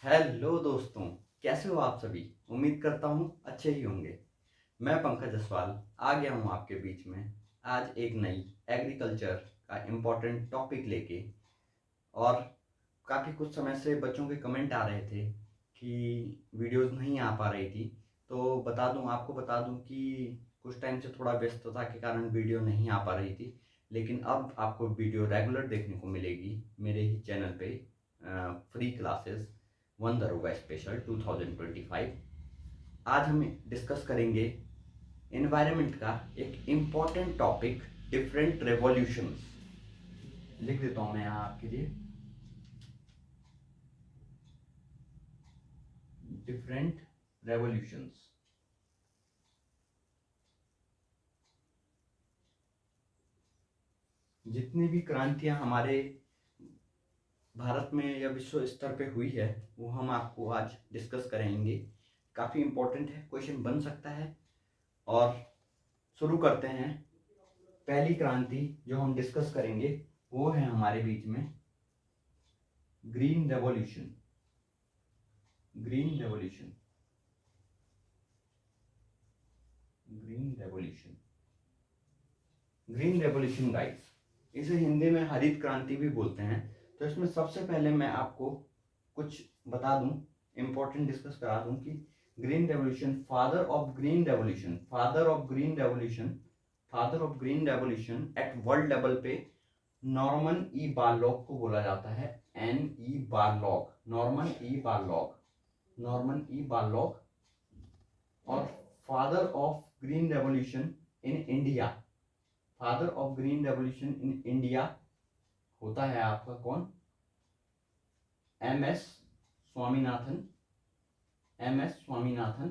Hello दोस्तों, कैसे हो आप सभी। उम्मीद करता हूँ अच्छे ही होंगे। मैं पंकज जसवाल आ गया हूँ आपके बीच में आज एक नई एग्रीकल्चर का इम्पोर्टेंट टॉपिक लेके। और काफ़ी कुछ समय से बच्चों के कमेंट आ रहे थे कि वीडियोस नहीं आ पा रही थी। तो बता दूँ कि कुछ टाइम से थोड़ा व्यस्तता के कारण वीडियो नहीं आ पा रही थी, लेकिन अब आपको वीडियो रेगुलर देखने को मिलेगी मेरे ही चैनल पे। फ्री क्लासेस वन दरोगा स्पेशल 2025। आज हम डिस्कस करेंगे एनवायरनमेंट का एक इम्पॉर्टेंट टॉपिक, डिफरेंट रेवोल्यूशंस। लिख देता हूँ मैं यहाँ आपके लिए, डिफरेंट रेवोल्यूशंस। जितनी भी क्रांतियां हमारे भारत में या विश्व स्तर पे हुई है वो हम आपको आज डिस्कस करेंगे। काफ़ी इम्पोर्टेंट है, क्वेश्चन बन सकता है। और शुरू करते हैं। पहली क्रांति जो हम डिस्कस करेंगे वो है हमारे बीच में green revolution. Green revolution, green revolution, green revolution guys, इसे हिंदी में हरित क्रांति भी बोलते हैं। तो इसमें सबसे पहले मैं आपको कुछ बता दूं, इंपॉर्टेंट डिस्कस करा दूं कि green revolution, father of green revolution, father of green revolution, father of green revolution at world level पे नॉर्मन ई बारलॉग को बोला जाता है। NE Borlaug, Norman E Borlaug, Norman E Borlaug. और father of green revolution in India, father of green revolution in India होता है आपका कौन? MS स्वामीनाथन, MS स्वामीनाथन,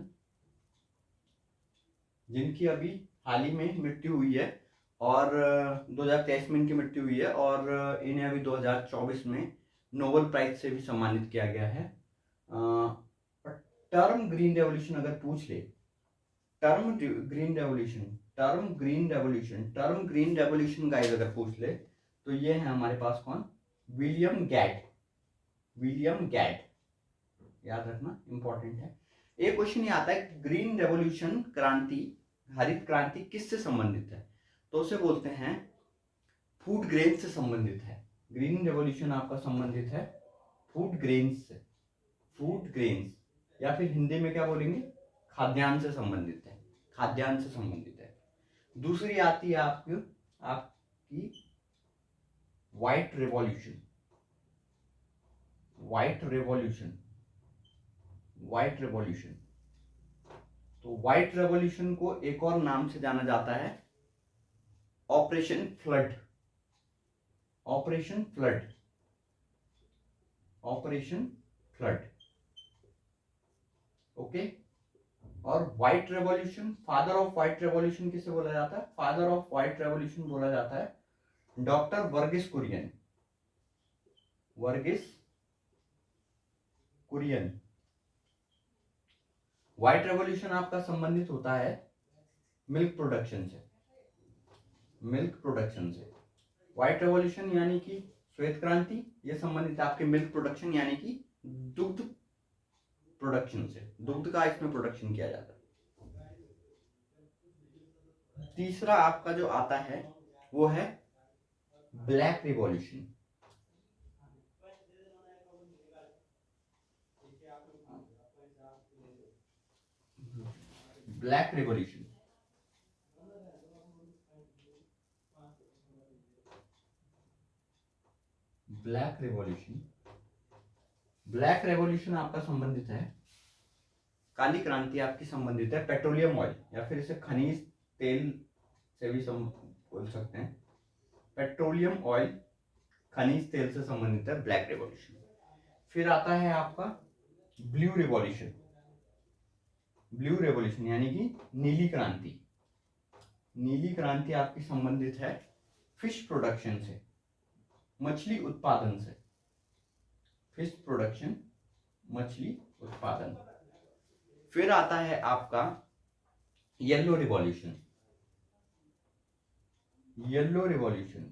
जिनकी अभी हाल ही में मृत्यु हुई है। और 2023 में इनकी मृत्यु हुई है और इन्हें अभी 2024 में नोबेल प्राइज से भी सम्मानित किया गया है। टर्म ग्रीन रेवोल्यूशन अगर पूछ ले, term green revolution, term green revolution, term green revolution guys अगर पूछ ले तो ये है हमारे पास कौन? विलियम गैट, विलियम गैट, याद रखना इंपॉर्टेंट है। एक क्वेश्चन ये आता है ग्रीन रेवोल्यूशन क्रांति, हरित क्रांति किससे संबंधित है? तो उसे बोलते हैं फूड ग्रेन से संबंधित है। ग्रीन रेवोल्यूशन आपका संबंधित है फूड ग्रेन्स से, फूड ग्रेन्स, या फिर हिंदी में क्या बोलेंगे? खाद्यान्न से संबंधित है, खाद्यान्न से संबंधित है। दूसरी आती है आपकी आपकी white revolution, white revolution, white revolution. तो व्हाइट रेवोल्यूशन को एक और नाम से जाना जाता है operation flood, operation flood, operation flood. Okay. और white revolution, father of white revolution किसे बोला जाता है? फादर ऑफ व्हाइट रेवोल्यूशन बोला जाता है doctor Varghese Kurien, Varghese Kurien. White revolution आपका संबंधित होता है मिल्क प्रोडक्शन से, मिल्क प्रोडक्शन से। व्हाइट रेवोल्यूशन यानी कि श्वेत क्रांति, ये संबंधित है आपके मिल्क प्रोडक्शन यानी कि दुग्ध प्रोडक्शन से, दुग्ध का इसमें प्रोडक्शन किया जाता है। तीसरा आपका जो आता है वो है black revolution, black revolution, black revolution. Black revolution आपका संबंधित है, काली क्रांति आपकी संबंधित है पेट्रोलियम ऑयल, या फिर इसे खनिज तेल से भी बोल सकते हैं। पेट्रोलियम ऑयल, खनिज तेल से संबंधित है ब्लैक रेवोल्यूशन। फिर आता है आपका ब्लू रिवॉल्यूशन, ब्लू रेवोल्यूशन यानी कि नीली क्रांति। नीली क्रांति आपकी संबंधित है फिश प्रोडक्शन से, मछली उत्पादन से, फिश प्रोडक्शन, मछली उत्पादन। फिर आता है आपका yellow revolution, yellow revolution.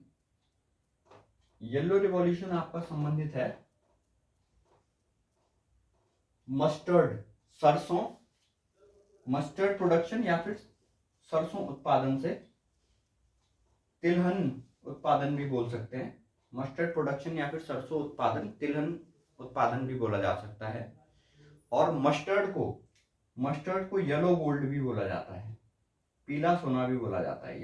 Yellow revolution आपका संबंधित है मस्टर्ड, सरसों, मस्टर्ड प्रोडक्शन या फिर सरसों उत्पादन से तिलहन उत्पादन भी बोल सकते हैं। मस्टर्ड प्रोडक्शन या फिर सरसों उत्पादन, तिलहन उत्पादन भी बोला जा सकता है। और मस्टर्ड को येलो गोल्ड भी बोला जाता है, पीला सोना भी बोला जाता है।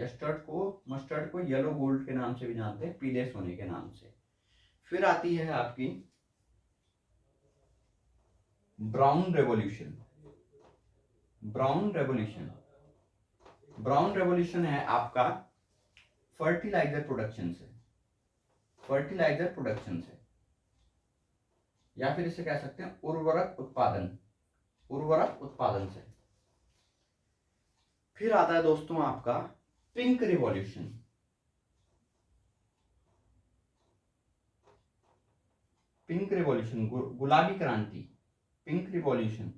मस्टर्ड को येलो गोल्ड के नाम से भी जानते हैं, पीले सोने के नाम से। फिर आती है आपकी brown revolution. Brown revolution, brown revolution है आपका फर्टिलाइजर प्रोडक्शन से, फर्टिलाइजर प्रोडक्शन से, या फिर इसे कह सकते हैं उर्वरक उत्पादन, उर्वरक उत्पादन से। फिर आता है दोस्तों आपका पिंक रिवॉल्यूशन। पिंक रिवॉल्यूशन, गुलाबी क्रांति, पिंक रिवॉल्यूशन।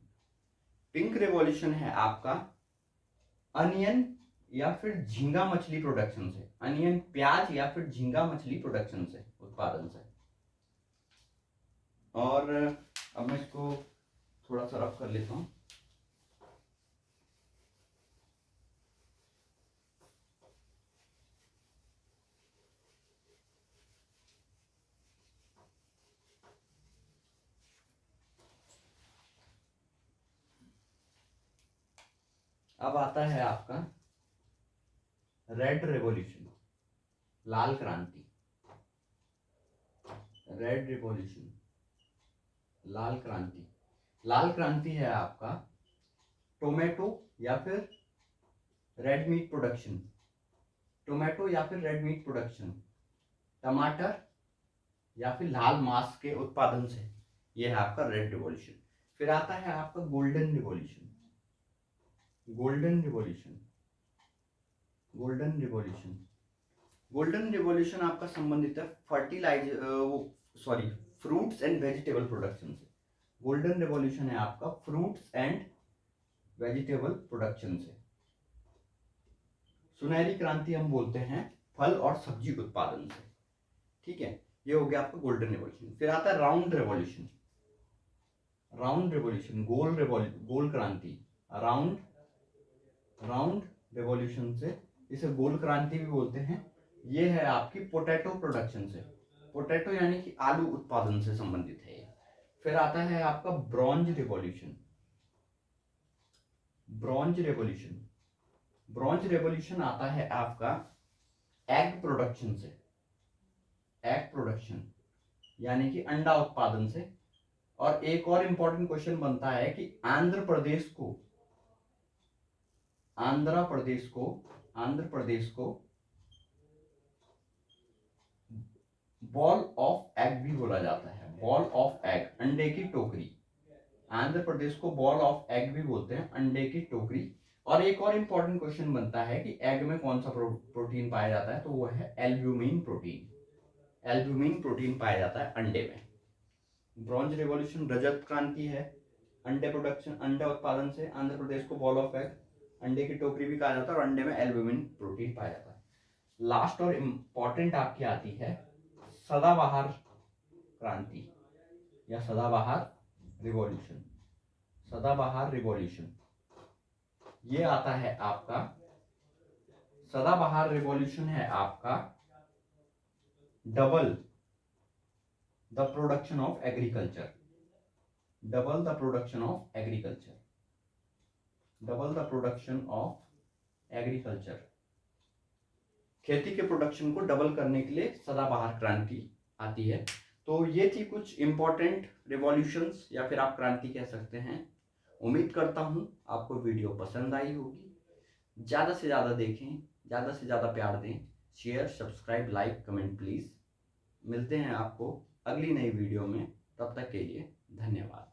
पिंक रिवॉल्यूशन है आपका अनियन या फिर झींगा मछली प्रोडक्शन से, अनियन प्याज या फिर झींगा मछली प्रोडक्शन से, उत्पादन से। और अब मैं इसको थोड़ा सा रफ कर लेता हूं। अब आता है आपका रेड रेवोल्यूशन, लाल क्रांति, रेड रिवॉल्यूशन, लाल क्रांति। लाल क्रांति है आपका टोमेटो या फिर रेड मीट प्रोडक्शन, टोमेटो या फिर रेड मीट प्रोडक्शन, टमाटर या फिर लाल मांस के उत्पादन से, यह है आपका रेड रिवॉल्यूशन। फिर आता है आपका golden revolution, golden revolution, golden revolution. Golden revolution आपका संबंधित है फ्रूट्स एंड वेजिटेबल प्रोडक्शन से। गोल्डन रिवॉल्यूशन है आपका फ्रूट्स एंड वेजिटेबल प्रोडक्शन से। सुनहरी क्रांति हम बोलते हैं फल और सब्जी उत्पादन से। ठीक है, ये हो गया आपका गोल्डन रिवॉल्यूशन। फिर आता है राउंड रिवॉल्यूशन, राउंड रिवॉल्यूशन, गोल क्रांति, राउंड रिवॉल्यूशन से, इसे गोल क्रांति भी बोलते हैं। ये है आपकी पोटैटो प्रोडक्शन से, पोटैटो यानी कि आलू उत्पादन से संबंधित है ये। फिर आता है आपका bronze revolution, bronze revolution. Bronze revolution आता है आपका एग प्रोडक्शन से, एग प्रोडक्शन यानी कि अंडा उत्पादन से। और एक और इंपॉर्टेंट क्वेश्चन बनता है कि आंध्र प्रदेश को बॉल ऑफ एग भी बोला जाता है, बॉल ऑफ एग, अंडे की टोकरी। आंध्र प्रदेश को बॉल ऑफ एग भी बोलते हैं, अंडे की टोकरी। और एक और इंपॉर्टेंट क्वेश्चन बनता है कि एग में कौन सा प्रोटीन पाया जाता है, तो वो है एल्ब्यूमिन प्रोटीन, एल्ब्यूमिन प्रोटीन पाया जाता है अंडे में। ब्रॉन्ज रिवॉल्यूशन रजत क्रांति है, अंडे प्रोडक्शन, अंडा उत्पादन से आंध्र प्रदेश को बॉल ऑफ एग, अंडे की टोकरी भी कहा जाता है और अंडे में एल्ब्यूमिन प्रोटीन पाया जाता है। लास्ट और इंपॉर्टेंट आपकी आती है सदाबहार क्रांति या सदाबहार रिवॉल्यूशन, सदाबहार रिवॉल्यूशन। ये आता है आपका, सदाबहार रिवॉल्यूशन है आपका double the production of agriculture, double the production of agriculture, double the production of agriculture. खेती के प्रोडक्शन को डबल करने के लिए सदाबहार क्रांति आती है। तो ये थी कुछ इंपॉर्टेंट रिवॉल्यूशंस या फिर आप क्रांति कह सकते हैं। उम्मीद करता हूँ आपको वीडियो पसंद आई होगी। ज़्यादा से ज़्यादा देखें, ज़्यादा से ज़्यादा प्यार दें, share, subscribe, like, comment please. मिलते हैं आपको अगली नई वीडियो में, तब तक के लिए धन्यवाद।